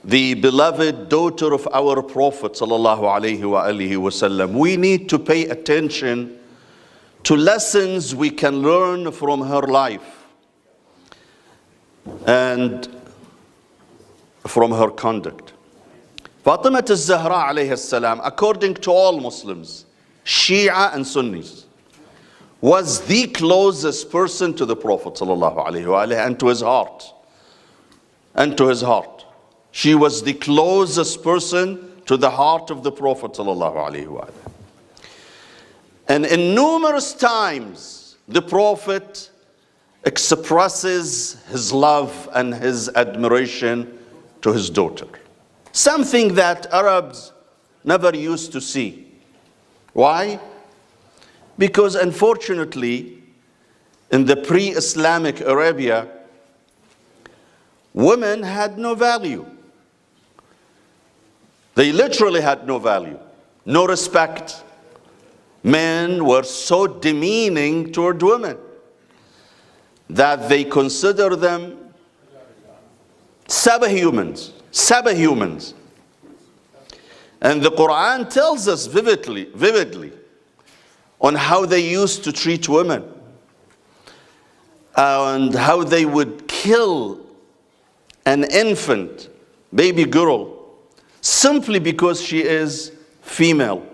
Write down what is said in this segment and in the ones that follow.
the beloved daughter of our Prophet sallallahu alaihi wasallam, we need to pay attention to lessons we can learn from her life and from her conduct. Fatima al-Zahra alayhi salam, according to all Muslims, Shia and Sunnis, was the closest person to the Prophet sallallahu alaihi wasallam and to his heart. And to his heart. She was the closest person to the heart of the Prophet sallallahu alaihi wasallam. And in numerous times, the Prophet expresses his love and his admiration to his daughter. Something that Arabs never used to see. Why? Because unfortunately, in the pre-Islamic Arabia, women had no value. They literally had no value, no respect. Men were so demeaning toward women that they consider them subhumans. And the Quran tells us vividly on how they used to treat women and how they would kill an infant, baby girl, simply because she is female,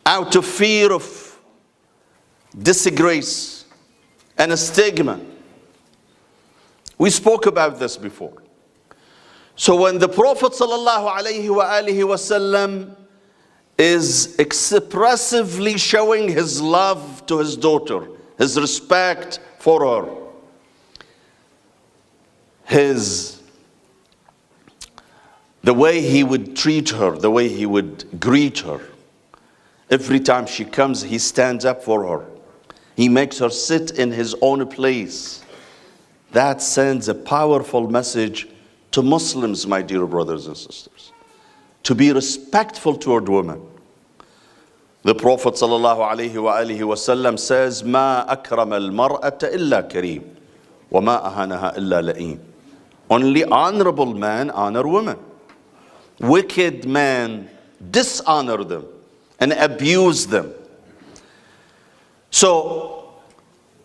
out of fear of disgrace and a stigma. We spoke about this before. So when the Prophet ﷺ is expressively showing his love to his daughter, his respect for her, the way he would treat her, the way he would greet her. Every time she comes, he stands up for her. He makes her sit in his own place. That sends a powerful message to Muslims, my dear brothers and sisters, to be respectful toward women. The Prophet ﷺ says, "Ma akram al-mar'ata illa kareem, wa ma ahanaha illa la'im." Only honorable men honor women. Wicked men dishonor them and abuse them. So,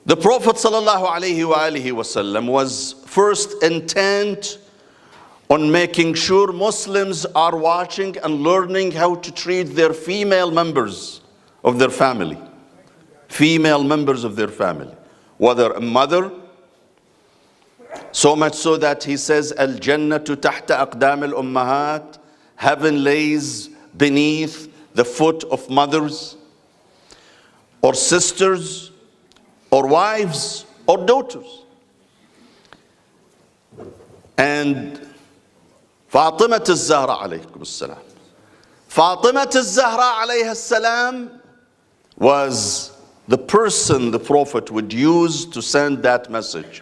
the Prophet ﷺ was first intent on making sure Muslims are watching and learning how to treat their female members of their family. Female members of their family. Whether a mother, so much so that he says, Al-Jannatu tahta aqdam al-ummahat, heaven lays beneath the foot of mothers, or sisters, or wives, or daughters. And Fatima al-Zahra alaykum as-salam. Fatima al-Zahra alayha as-salam was the person the Prophet would use to send that message,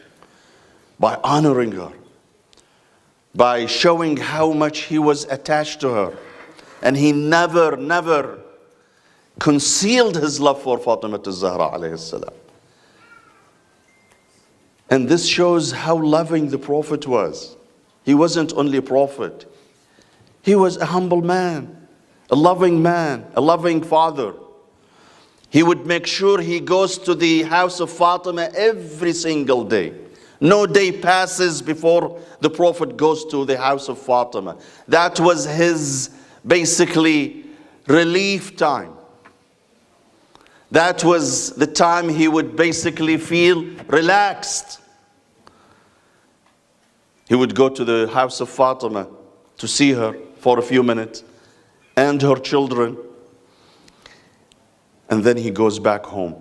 by honoring her, by showing how much he was attached to her. And he never concealed his love for Fatima al-Zahra alayhi salam. And this shows how loving the Prophet was. He wasn't only a prophet. He was a humble man, a loving father. He would make sure he goes to the house of Fatima every single day. No day passes before the Prophet goes to the house of Fatima. That was his basically relief time. That was the time he would basically feel relaxed. He would go to the house of Fatima to see her for a few minutes and her children. And then he goes back home.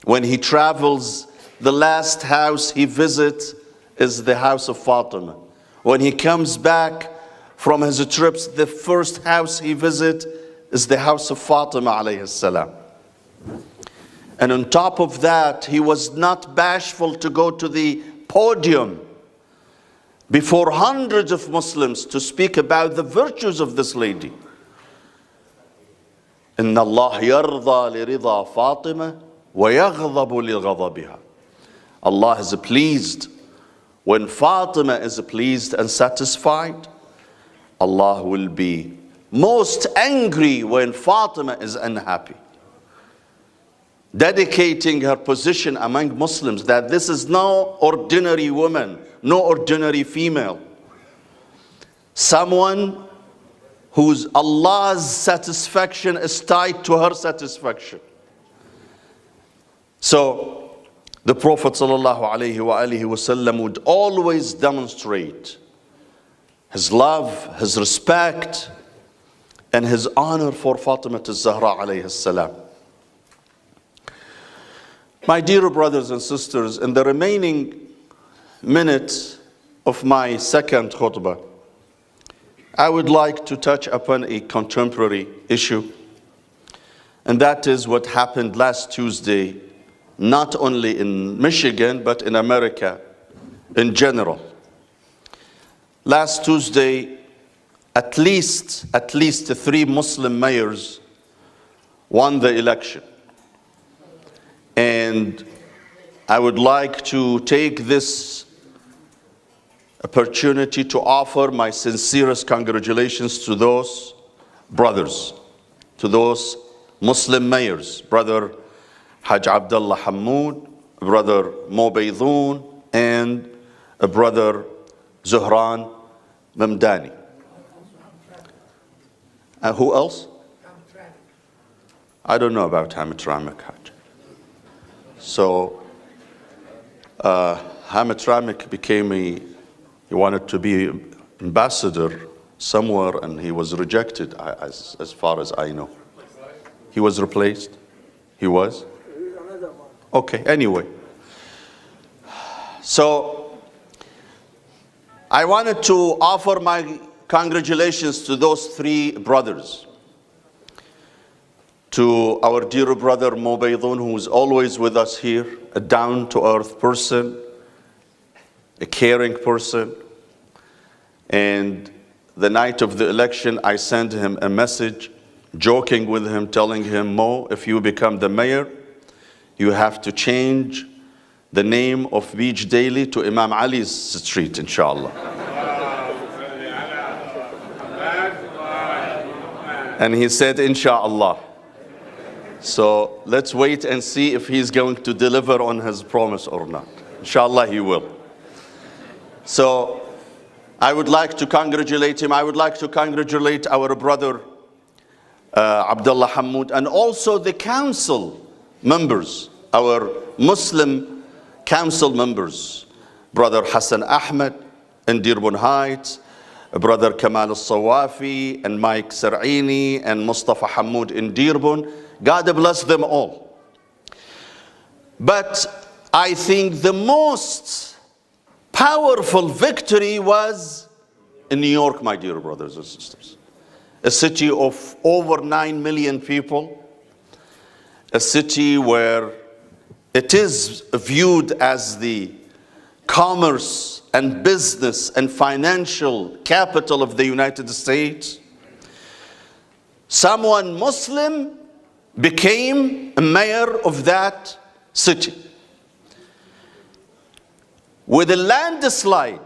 When he travels, the last house he visits is the house of Fatima. When he comes back from his trips, the first house he visits is the house of Fatima alayhi salam. And on top of that, he was not bashful to go to the podium before hundreds of Muslims to speak about the virtues of this lady. إن الله يرضى لرضا فاطمة ويغضب لغضبها. Allah is pleased When Fatima is pleased and satisfied, Allah will be most angry when Fatima is unhappy. Dedicating her position among Muslims that this is no ordinary woman, no ordinary female. Someone whose Allah's satisfaction is tied to her satisfaction. So, the Prophet ﷺ would always demonstrate his love, his respect, and his honor for Fatima al-Zahra alayhi salam. My dear brothers and sisters, in the remaining minutes of my second khutbah, I would like to touch upon a contemporary issue, and that is what happened last Tuesday, not only in Michigan, but in America in general. Last Tuesday, at least 3 Muslim mayors won the election. And I would like to take this opportunity to offer my sincerest congratulations to those brothers, to those Muslim mayors, Brother Haj Abdullah Hammoud, Brother Mobaidoun, and Brother Zuhran Mamdani. And who else? I don't know about Hamid Ramek Haj. So Hamid Ramek he wanted to be ambassador somewhere and he was rejected as far as I know. He was replaced? He was? Okay, anyway. So I wanted to offer my congratulations to those 3 brothers. To our dear brother Mobaidoun, who is always with us here, a down-to-earth person, a caring person. And the night of the election, I sent him a message, joking with him, telling him, Mo, if you become the mayor, you have to change the name of Beach Daily to Imam Ali's Street, inshallah. And he said, inshallah. So let's wait and see if he's going to deliver on his promise or not. Inshallah, he will. So I would like to congratulate him. I would like to congratulate our brother Abdullah Hammoud, and also the council members, our Muslim council members, Brother Hassan Ahmed in Dearborn Heights, Brother Kamal al-Sawafi and Mike Sar'ini and Mustafa Hammoud in Dearborn. God bless them all. But I think the most powerful victory was in New York, my dear brothers and sisters. A city of over 9 million people, a city where it is viewed as the commerce and business and financial capital of the United States. Someone Muslim became a mayor of that city. With a landslide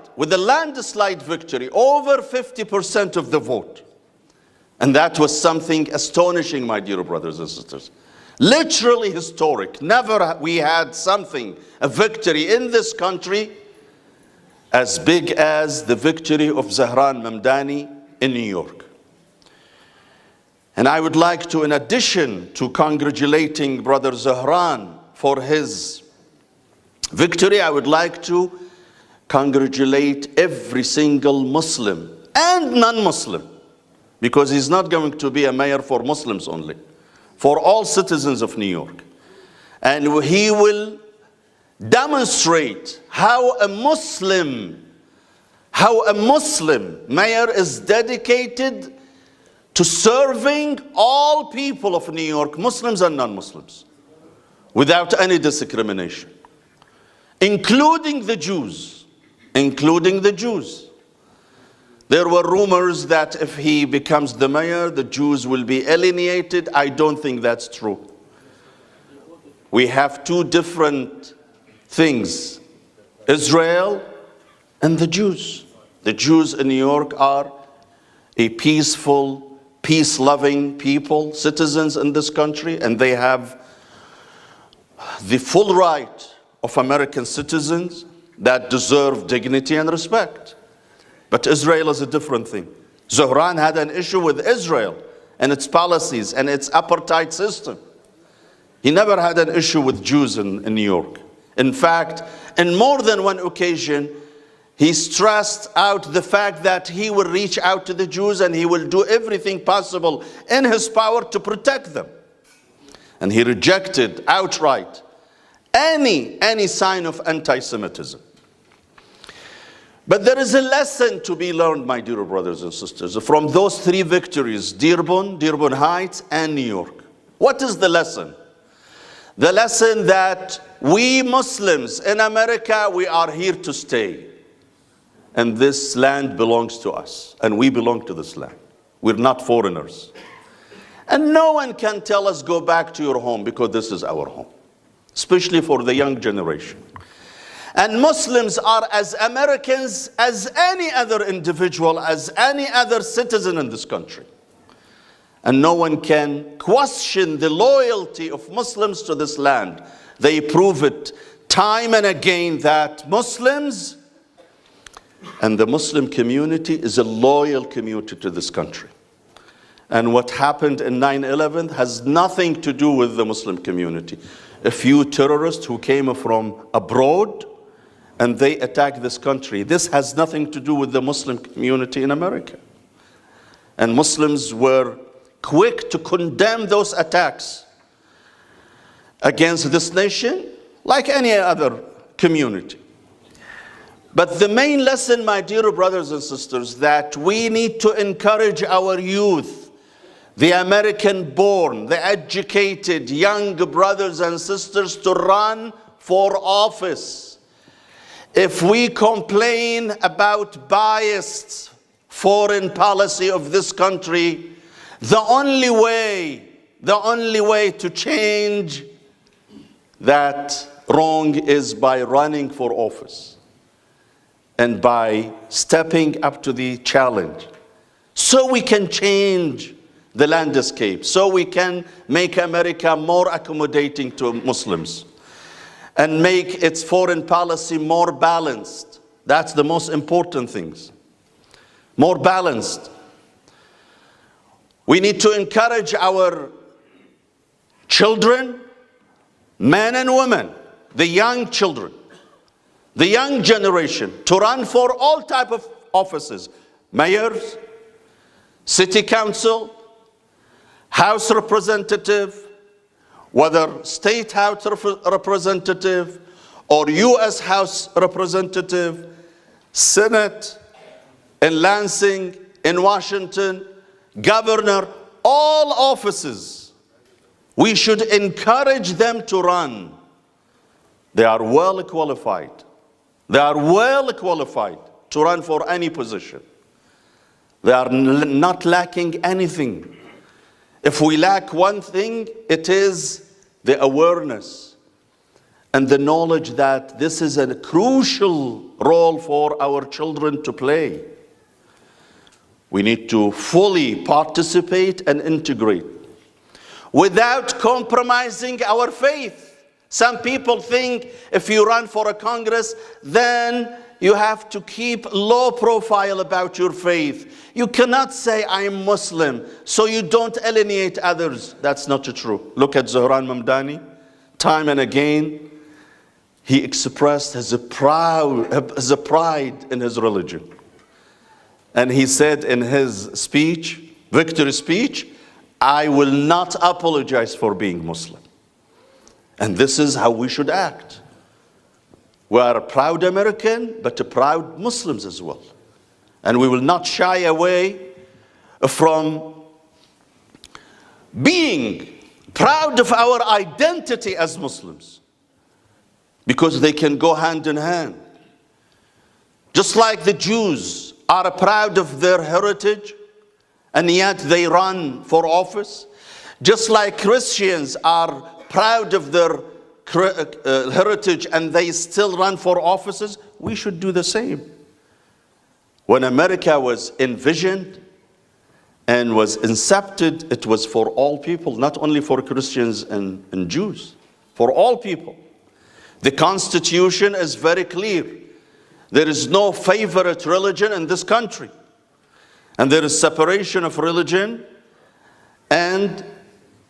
victory, over 50% of the vote. And that was something astonishing, my dear brothers and sisters. Literally historic. Never we had something, a victory in this country as big as the victory of Zuhran Mamdani in New York. And I would like to, in addition to congratulating Brother Zuhran for his victory, I would like to congratulate every single Muslim and non-Muslim, because he's not going to be a mayor for Muslims only, for all citizens of New York. And he will demonstrate how a Muslim mayor is dedicated to serving all people of New York, Muslims and non-Muslims, without any discrimination, including the Jews, There were rumors that if he becomes the mayor, the Jews will be alienated. I don't think that's true. We have 2 different things. Israel and the Jews. The Jews in New York are a peaceful, peace-loving people, citizens in this country, and they have the full right of American citizens that deserve dignity and respect. But Israel is a different thing. Zohran had an issue with Israel and its policies and its apartheid system. He never had an issue with Jews in New York. In fact, in more than one occasion, he stressed out the fact that he will reach out to the Jews and he will do everything possible in his power to protect them. And he rejected outright any sign of anti-Semitism. But there is a lesson to be learned, my dear brothers and sisters, from those three victories, Dearborn Heights, and New York. What is the lesson? The lesson that we Muslims in America, we are here to stay. And this land belongs to us, and we belong to this land. We're not foreigners. And no one can tell us, go back to your home, because this is our home, especially for the young generation. And Muslims are as Americans as any other individual, as any other citizen in this country. And no one can question the loyalty of Muslims to this land. They prove it time and again that Muslims and the Muslim community is a loyal community to this country. And what happened in 9/11 has nothing to do with the Muslim community. A few terrorists who came from abroad and they attacked this country. This has nothing to do with the Muslim community in America. And Muslims were quick to condemn those attacks against this nation, like any other community. But the main lesson, my dear brothers and sisters, that we need to encourage our youth, the American-born, the educated young brothers and sisters, to run for office. If we complain about biased foreign policy of this country, the only way to change that wrong is by running for office and by stepping up to the challenge, so we can change the landscape, so we can make America more accommodating to Muslims and make its foreign policy more balanced. That's the most important things. More balanced. We need to encourage our children, men and women, the young children, the young generation, to run for all type of offices: mayors, city council, house representative, whether state house representative or U.S. House representative, Senate, in Lansing, in Washington, governor, all offices. We should encourage them to run. They are well qualified. They are well qualified to run for any position. They are not lacking anything. If we lack one thing, it is the awareness and the knowledge that this is a crucial role for our children to play. We need to fully participate and integrate without compromising our faith. Some people think if you run for a Congress, then you have to keep low profile about your faith. You cannot say, I am Muslim, so you don't alienate others. That's not true. Look at Zohran Mamdani. Time and again, he expressed his pride in his religion. And he said in his speech, victory speech, I will not apologize for being Muslim. And this is how we should act. We are a proud American, but a proud Muslims as well. And we will not shy away from being proud of our identity as Muslims, because they can go hand in hand. Just like the Jews are proud of their heritage, and yet they run for office. Just like Christians are proud of their heritage and they still run for offices, we should do the same. When America was envisioned and was incepted, it was for all people, not only for Christians and Jews, for all people. The Constitution is very clear. There is no favorite religion in this country. And there is separation of religion and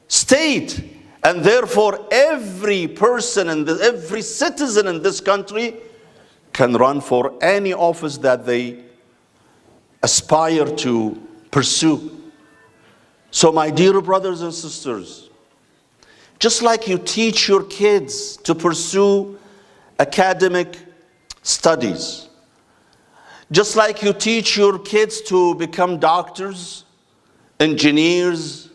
state. And therefore, every person and every citizen in this country can run for any office that they aspire to pursue. So my dear brothers and sisters, just like you teach your kids to pursue academic studies, just like you teach your kids to become doctors, engineers,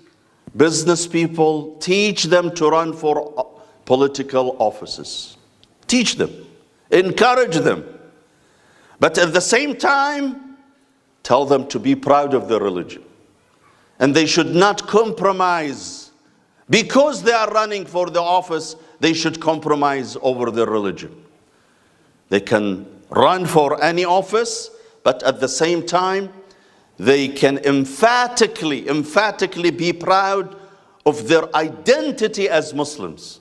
business people, teach them to run for political offices. Teach them, encourage them. But at the same time, tell them to be proud of their religion. And they should not compromise. Because they are running for the office, they should compromise over their religion. They can run for any office, but at the same time, they can emphatically be proud of their identity as Muslims.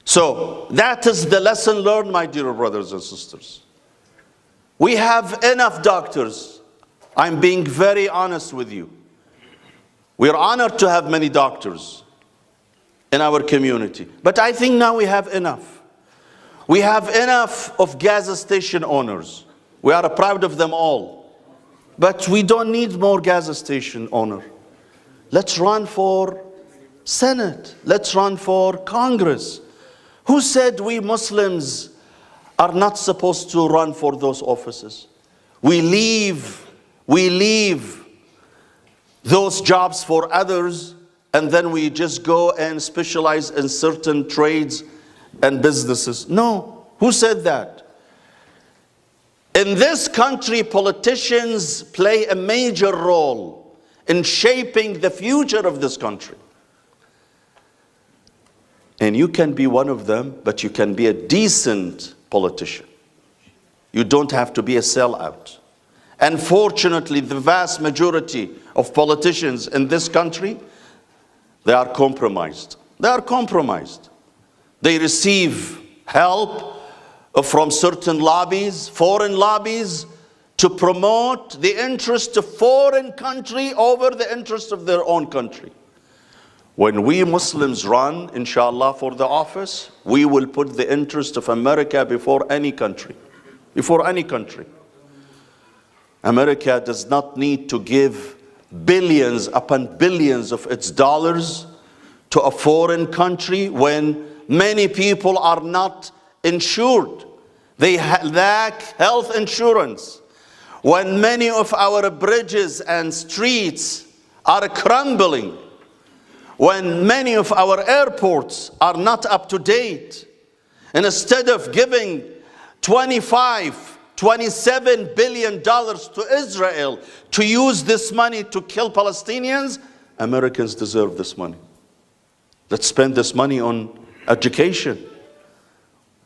So that is the lesson learned, my dear brothers and sisters. We have enough doctors. I'm being very honest with you. We are honored to have many doctors in our community. But I think now we have enough. We have enough of gas station owners. We are proud of them all. But we don't need more gas station owner. Let's run for Senate. Let's run for Congress. Who said we Muslims are not supposed to run for those offices? We leave those jobs for others, and then we just go and specialize in certain trades and businesses. No. Who said that? In this country, politicians play a major role in shaping the future of this country. And you can be one of them, but you can be a decent politician. You don't have to be a sellout. Unfortunately, the vast majority of politicians in this country, they are compromised. They are compromised. They receive help from certain lobbies, foreign lobbies, to promote the interest of foreign country over the interest of their own country. When we Muslims run, inshallah, for the office, we will put the interest of America before any country. Before any country. America does not need to give billions upon billions of its dollars to a foreign country when many people are not insured. They lack health insurance. When many of our bridges and streets are crumbling. When many of our airports are not up to date. And instead of giving $27 billion to Israel to use this money to kill Palestinians, Americans deserve this money. Let's spend this money on education,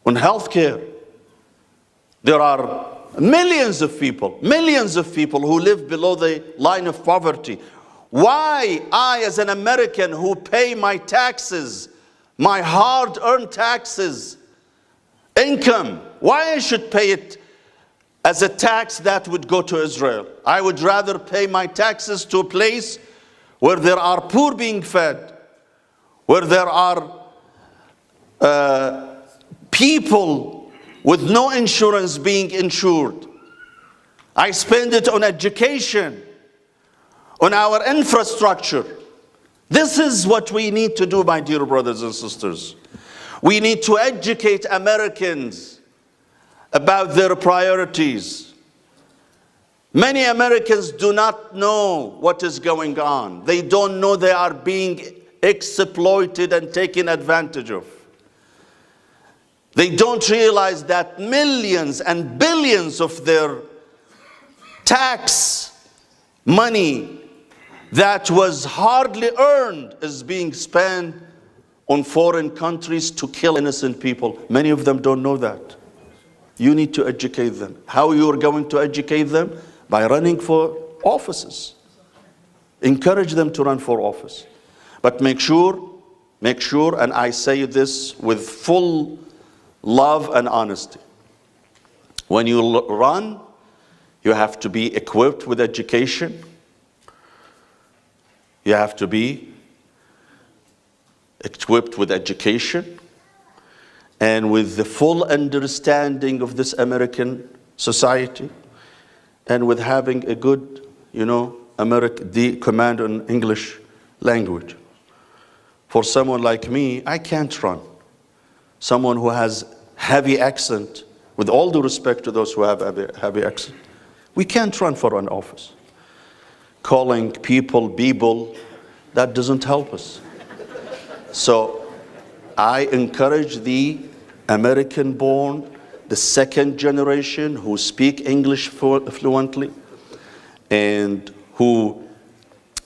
on healthcare. There are millions of people who live below the line of poverty. Why I, as an American who pay my taxes, my hard-earned taxes, income, why I should pay it as a tax that would go to Israel? I would rather pay my taxes to a place where there are poor being fed, where there are people with no insurance being insured. I spend it on education, on our infrastructure. This is what we need to do, my dear brothers and sisters. We need to educate Americans about their priorities. Many Americans do not know what is going on. They don't know they are being exploited and taken advantage of. They don't realize that millions and billions of their tax money that was hardly earned is being spent on foreign countries to kill innocent people. Many of them don't know that. You need to educate them. How you are going to educate them? By running for offices. Encourage them to run for office. But make sure, and I say this with full love and honesty. When you run, you have to be equipped with education. You have to be equipped with education and with the full understanding of this American society, and with having a good, the command on English language. For someone like me, I can't run. Someone who has heavy accent, with all due respect to those who have heavy accent, we can't run for an office. Calling people, that doesn't help us. So I encourage the American-born, the second generation who speak English fluently and who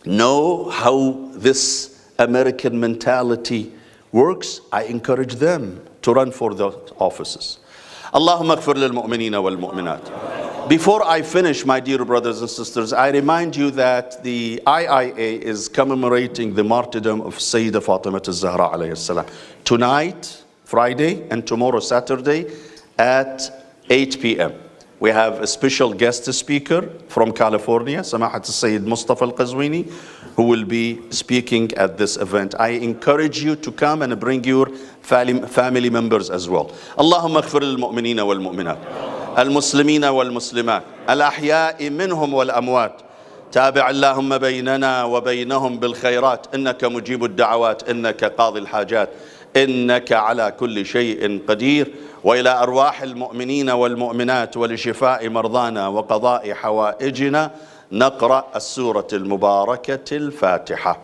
know how this American mentality works. I encourage them to run for those offices. Allahumma ighfir lil mu'minina wal mu'minat. Before I finish, my dear brothers and sisters, I remind you that the IIA is commemorating the martyrdom of Sayeda Fatema al-Zahra alayhi salam. Tonight, Friday, and tomorrow, Saturday, at 8 p.m. We have a special guest speaker from California, Samahat Sayyid Mustafa Al-Qazwini, who will be speaking at this event. I encourage you to come and bring your family members as well. Allahumma ighfir lil mu'minina wal mu'minat, al-muslimina wal muslimat, al-ahya'i minhum wal amwat. تابع اللهم بيننا وبينهم بالخيرات إنك مجيب الدعوات إنك قاضي الحاجات إنك على كل شيء قدير. وإلى أرواح المؤمنين والمؤمنات ولشفاء مرضانا وقضاء حوائجنا نقرأ السورة المباركة الفاتحة.